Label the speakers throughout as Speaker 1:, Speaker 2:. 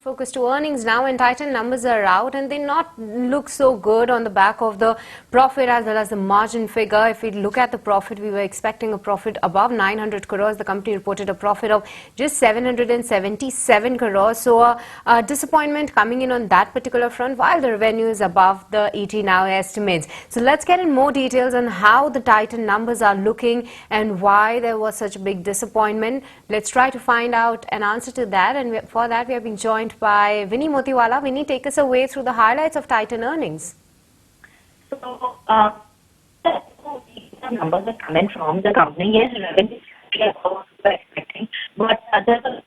Speaker 1: Focus to earnings now, and Titan numbers are out and they not look so good on the back of the profit as well as the margin figure. If we look at the profit, we were expecting a profit above 900 crores. The company reported a profit of just 777 crores. So a disappointment coming in on that particular front, while the revenue is above the ET now estimates. So let's get in more details on how the Titan numbers are looking and why there was such a big disappointment. Let's try to find out an answer to that, and for that we have been joined by Vinny Motiwala. Vinny, take us away through the highlights of Titan earnings.
Speaker 2: So, the numbers are coming from the company. Yes, revenue is we're expecting, but there's a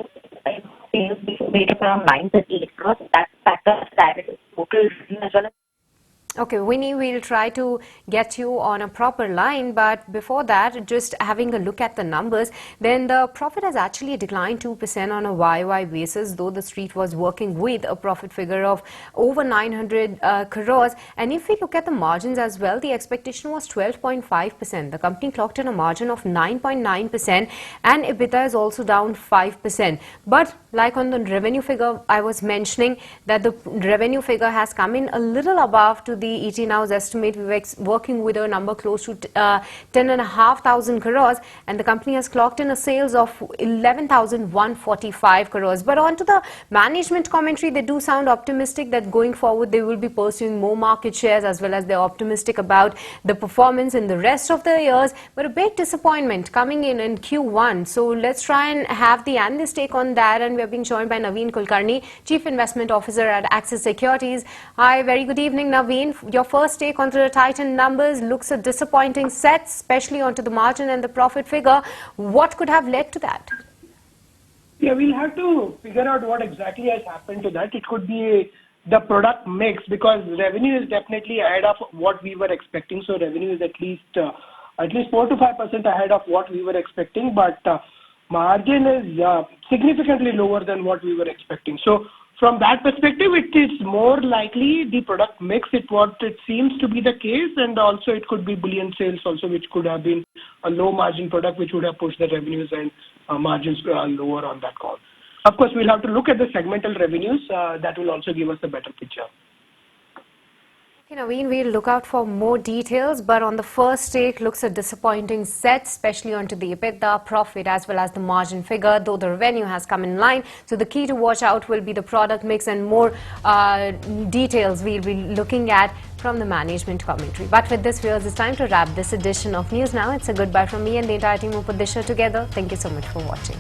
Speaker 2: sales made up around 938 crores. That factors that it is total revenue as well as.
Speaker 1: Okay, Winnie, we'll try to get you on a proper line, but before that, just having a look at the numbers, then the profit has actually declined 2% on a YY basis, though the street was working with a profit figure of over 900 crores. And if we look at the margins as well, the expectation was 12.5%. The company clocked in a margin of 9.9%, and EBITDA is also down 5%. But like on the revenue figure, I was mentioning that the revenue figure has come in a little above to the ET Now's estimate. We were working with a number close to 10,500 crores, and the company has clocked in a sales of 11,145 crores. But on to the management commentary, they do sound optimistic that going forward they will be pursuing more market shares, as well as they're optimistic about the performance in the rest of the years. But a big disappointment coming in Q1. So let's try and have the analyst take on that, and we are being joined by Naveen Kulkarni, Chief Investment Officer at Axis Securities. Hi, very good evening, Naveen. Your first take onto the Titan numbers. Looks a disappointing set, especially onto the margin and the profit figure. What could have led to that?
Speaker 3: Yeah, we'll have to figure out what exactly has happened to that. It could be the product mix, because revenue is definitely ahead of what we were expecting. So revenue is at least 4 to 5% ahead of what we were expecting, but margin is significantly lower than what we were expecting. So from that perspective, it is more likely the product mix. It seems to be the case, and also it could be bullion sales also, which could have been a low margin product, which would have pushed the revenues and margins lower on that call. Of course, we'll have to look at the segmental revenues. That will also give us a better picture.
Speaker 1: Okay, Naveen, we'll look out for more details, but on the first take, looks a disappointing set, especially onto the EBITDA, profit, as well as the margin figure, though the revenue has come in line. So the key to watch out will be the product mix, and more details we'll be looking at from the management commentary. But with this, viewers, it's time to wrap this edition of News Now. It's a goodbye from me and the entire team who put this show together. Thank you so much for watching.